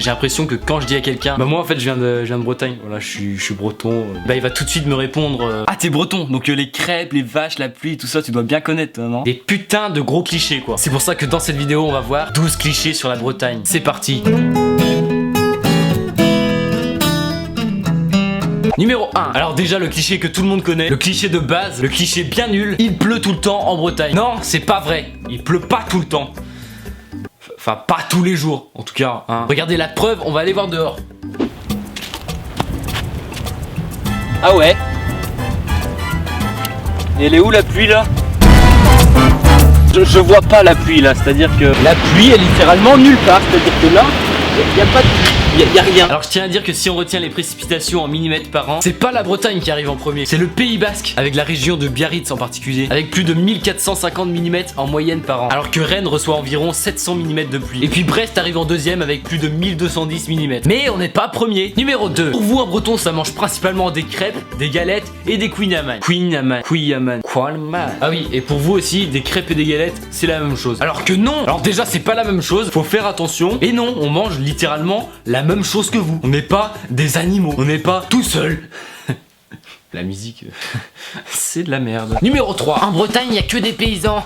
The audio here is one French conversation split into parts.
J'ai l'impression que quand je dis à quelqu'un, bah moi en fait je viens de Bretagne, voilà, je suis breton, bah il va tout de suite me répondre ah t'es breton, donc les crêpes, les vaches, la pluie, tout ça tu dois bien connaître, non? Des putains de gros clichés quoi. C'est pour ça que dans cette vidéo on va voir 12 clichés sur la Bretagne. C'est parti. Numéro 1. Alors déjà le cliché que tout le monde connaît, le cliché de base, le cliché bien nul, il pleut tout le temps en Bretagne. Non, c'est pas vrai, il pleut pas tout le temps. Enfin pas tous les jours en tout cas hein. Regardez la preuve, on va aller voir dehors. Ah ouais. Et elle est où la pluie là? Je vois pas la pluie là, c'est-à-dire que la pluie est littéralement nulle part, c'est-à-dire que là, il n'y a pas de pluie. Y a rien. Alors je tiens à dire que si on retient les précipitations en millimètres par an, c'est pas la Bretagne qui arrive en premier, c'est le Pays Basque, avec la région de Biarritz en particulier, avec plus de 1450 mm en moyenne par an, alors que Rennes reçoit environ 700 mm de pluie. Et puis Brest arrive en deuxième avec plus de 1210 mm. Mais on n'est pas premier. Numéro 2. Pour vous en breton ça mange principalement des crêpes, des galettes et des quinaman. Quinaman. Ah oui, et pour vous aussi, des crêpes et des galettes, c'est la même chose. Alors que non. Alors déjà c'est pas la même chose, faut faire attention. Et non, on mange littéralement la même chose que vous. On n'est pas des animaux, on n'est pas tout seul. La musique, c'est de la merde. Numéro 3. En Bretagne, il y a que des paysans.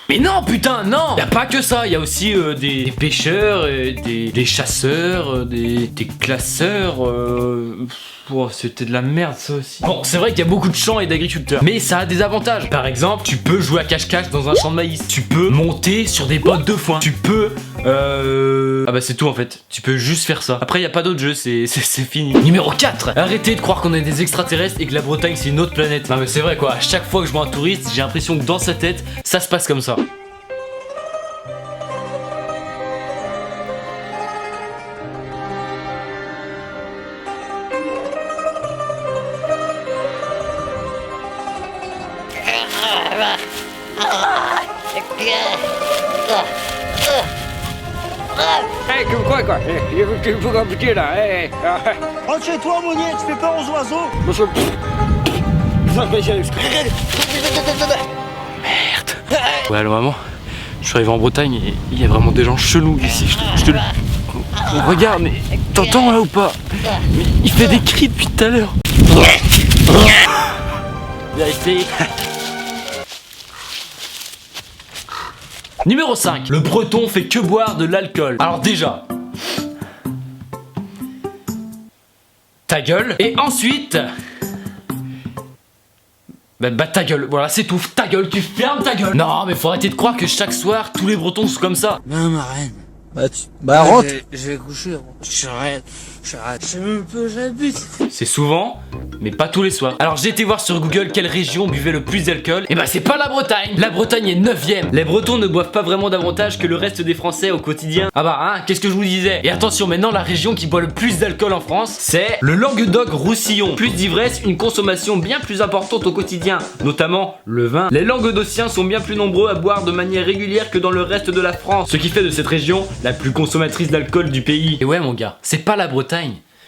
Mais non putain, non. Y a pas que ça, il y a aussi des pêcheurs, des chasseurs, des classeurs. Oh, c'était de la merde ça aussi. Bon, c'est vrai qu'il y a beaucoup de champs et d'agriculteurs, mais ça a des avantages. Par exemple, tu peux jouer à cache-cache dans un champ de maïs. Tu peux monter sur des bottes de foin. Tu peux ah bah c'est tout en fait. Tu peux juste faire ça. Après, il y a pas d'autres jeux, c'est fini. Numéro 4. Arrêtez de croire qu'on est des extraterrestres et que la Bretagne c'est une autre planète. Non mais c'est vrai quoi. À chaque fois que je vois un touriste, j'ai l'impression que dans sa tête, ça se passe comme ça. Hey, quoi? Il faut compliquer là, hey. Rentre chez toi, Monnier, tu fais peur aux oiseaux. Monsieur... Ouais alors maman, je suis arrivé en Bretagne et il y a vraiment des gens chelous ici. Je te le... Regarde, mais t'entends là ou pas? Mais il fait des cris depuis tout à l'heure. Vérité. Numéro 5. Le breton fait que boire de l'alcool. Alors déjà, ta gueule. Et ensuite, bah ta gueule. Voilà, c'est tout. Ta gueule, tu fermes ta gueule. Non, mais faut arrêter de croire que chaque soir, tous les bretons sont comme ça. Non, ma reine. Bah rentre. Je vais coucher. J'arrête. Je sais même pas où j'habite. C'est souvent, mais pas tous les soirs. Alors j'ai été voir sur Google quelle région buvait le plus d'alcool. Et bah c'est pas la Bretagne. La Bretagne est 9ème. Les Bretons ne boivent pas vraiment davantage que le reste des Français au quotidien. Ah bah hein, qu'est-ce que je vous disais? Et attention, maintenant la région qui boit le plus d'alcool en France, c'est le Languedoc-Roussillon. Plus d'ivresse, une consommation bien plus importante au quotidien, notamment le vin. Les Languedociens sont bien plus nombreux à boire de manière régulière que dans le reste de la France, ce qui fait de cette région la plus consommatrice d'alcool du pays. Et ouais mon gars, c'est pas la Bretagne.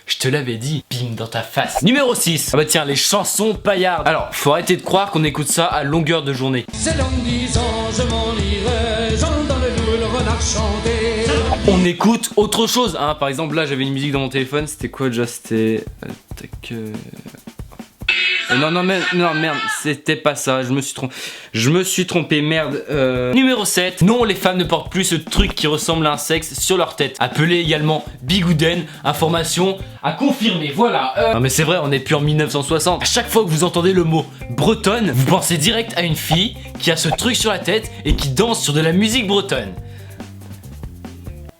Je te l'avais dit, bim dans ta face. Numéro 6. Ah bah tiens, les chansons paillardes. Alors, faut arrêter de croire qu'on écoute ça à longueur de journée. C'est l'homme 10 ans, je m'en irai, j'entends le loup et le renard chanter. On écoute autre chose, hein. Par exemple, là, j'avais une musique dans mon téléphone. C'était quoi déjà? C'était... non, merde, c'était pas ça, je me suis trompé, merde. Numéro 7. Non, les femmes ne portent plus ce truc qui ressemble à un sexe sur leur tête. Appelé également bigouden, information à confirmer, voilà. Non mais c'est vrai, on est plus en 1960. À chaque fois que vous entendez le mot bretonne, vous pensez direct à une fille qui a ce truc sur la tête et qui danse sur de la musique bretonne.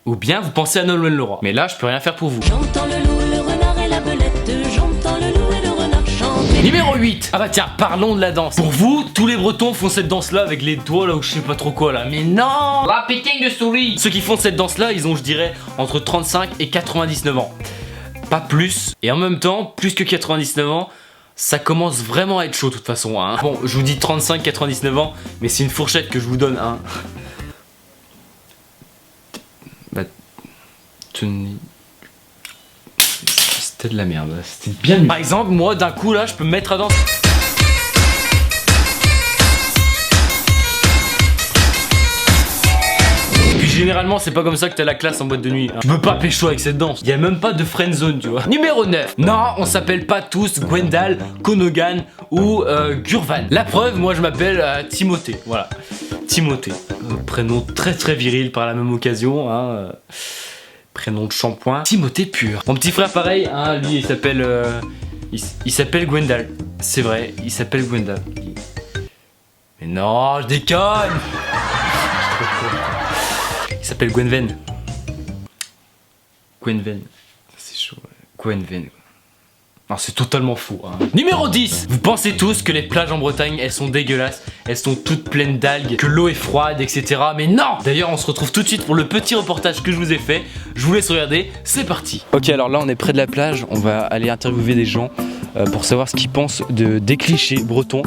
Ou bien vous pensez à Nolwenn Leroy. Mais là, je peux rien faire pour vous. J'entends le loup, le renard et la belette, j'entends le loup et le renard chanter. Numéro 8. Ah bah tiens, parlons de la danse. Pour vous, tous les Bretons font cette danse là avec les doigts là ou je sais pas trop quoi là. Mais non, la péting de souris. Ceux qui font cette danse là, ils ont je dirais entre 35 et 99 ans. Pas plus. Et en même temps, plus que 99 ans, ça commence vraiment à être chaud de toute façon hein. Bon, je vous dis 35-99 ans, mais c'est une fourchette que je vous donne hein. Bah, c'était de la merde, c'était bien nul. Par exemple, moi d'un coup là, je peux me mettre à danser. généralement c'est pas comme ça que t'as la classe en boîte de nuit. Tu peux pas pécho avec cette danse. Y a même pas de friend zone, tu vois. Numéro 9. Non, on s'appelle pas tous Gwendal, Konogan ou Gurvan. La preuve, moi je m'appelle Timothée. Voilà. Timothée. Prénom très très viril par la même occasion. Hein. Prénom de shampoing. Timothée pur. Mon petit frère pareil, hein, lui il s'appelle... il s'appelle Gwendal. C'est vrai, il s'appelle Gwendal. Mais non, je déconne. Il s'appelle Gwenven. Gwenven. C'est chaud. Gwenven. Non, c'est totalement faux. Hein. Numéro 10. Vous pensez tous que les plages en Bretagne, elles sont dégueulasses, elles sont toutes pleines d'algues, que l'eau est froide, etc. Mais non. D'ailleurs, on se retrouve tout de suite pour le petit reportage que je vous ai fait. Je vous laisse regarder, c'est parti. Ok, alors là, on est près de la plage. On va aller interviewer des gens pour savoir ce qu'ils pensent des clichés bretons.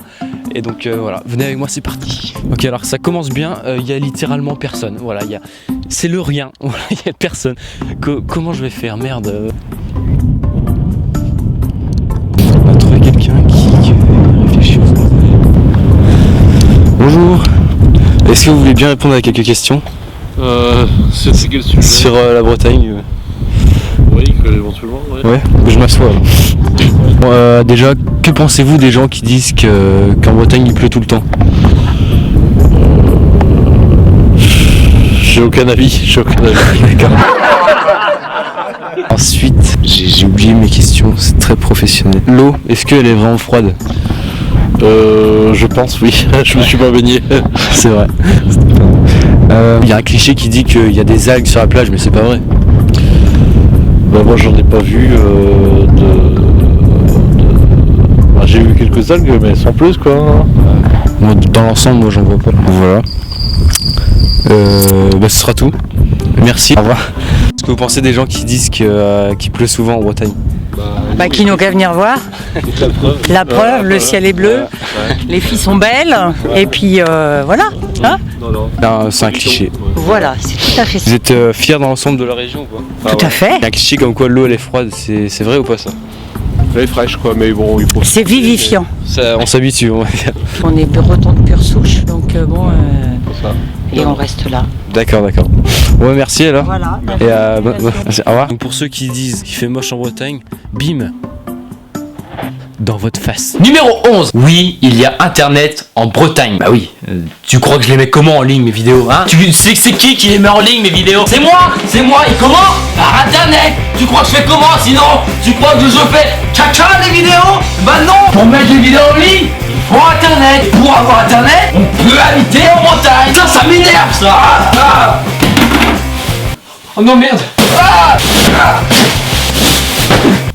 Et donc voilà, venez avec moi, c'est parti. Ok, alors ça commence bien. Il y a littéralement personne. Voilà, c'est le rien. Voilà, il y a personne. Comment je vais faire, merde. On va trouver quelqu'un qui réfléchit. Bonjour. Est-ce que vous voulez bien répondre à quelques questions C'est quel sujet? sur la Bretagne? Oui, éventuellement, ouais. Ouais, je m'assois. Bon, déjà, que pensez-vous des gens qui disent qu'en Bretagne il pleut tout le temps? J'ai aucun avis, D'accord. Ensuite, j'ai oublié mes questions, c'est très professionnel. L'eau, est-ce qu'elle est vraiment froide? Je pense, oui. Je me suis pas baigné. C'est vrai. Il y a un cliché qui dit qu'il y a des algues sur la plage, mais c'est pas vrai. Bah, moi, j'en ai pas vu Bah, j'ai vu quelques algues, mais sans plus, quoi. Moi, dans l'ensemble, moi, j'en vois pas. Voilà. Bah, ce sera tout. Merci. Au revoir. Est-ce que vous pensez des gens qui disent qu'il pleut souvent en Bretagne? Bah, qui n'ont qu'à venir voir. La preuve, le ciel est bleu, les filles sont belles, et puis voilà. Hein, C'est un cliché. voilà, c'est tout à fait ça. Vous êtes fiers dans l'ensemble de la région, quoi? Tout à fait. Il y a un cliché comme quoi l'eau elle est froide, c'est vrai ou pas ça? Elle est fraîche, quoi, mais bon, il faut... C'est vivifiant. On s'habitue, on va dire. On est bretons de pure souche, donc bon, ça. et on reste là. D'accord. Ouais, merci alors. Voilà. Et au revoir. Donc pour ceux qui disent qu'il fait moche en Bretagne, bim, dans votre face. Numéro 11. Oui, il y a internet en Bretagne. Bah oui, tu crois que je les mets comment en ligne mes vidéos, hein? Tu sais que c'est qui les met en ligne mes vidéos? C'est moi, et comment? Par internet. Tu crois que je fais comment? Sinon, tu crois que je fais caca les vidéos? Bah non. Pour mettre les vidéos en ligne, il faut internet. Et pour avoir internet, on peut habiter en Bretagne. Ça m'énerve ça. Oh non merde.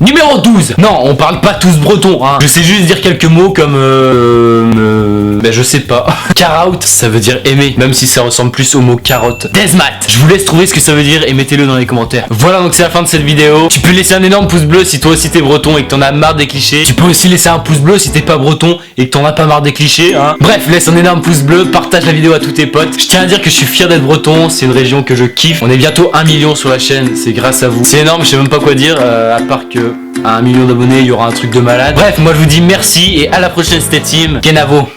Numéro 12. Non, on parle pas tous breton, hein. Je sais juste dire quelques mots comme ben je sais pas. Carout, ça veut dire aimer, même si ça ressemble plus au mot carotte. Desmat. Je vous laisse trouver ce que ça veut dire et mettez-le dans les commentaires. Voilà, donc c'est la fin de cette vidéo. Tu peux laisser un énorme pouce bleu si toi aussi t'es breton et que t'en as marre des clichés. Tu peux aussi laisser un pouce bleu si t'es pas breton et que t'en as pas marre des clichés, hein. Bref, laisse un énorme pouce bleu, partage la vidéo à tous tes potes. Je tiens à dire que je suis fier d'être breton, c'est une région que je kiffe. On est bientôt 1 million sur la chaîne, c'est grâce à vous. C'est énorme, je sais même pas quoi dire, à part que à 1 million d'abonnés, il y aura un truc de malade. Bref, moi je vous dis merci et à la prochaine, c'était Team Kenavo.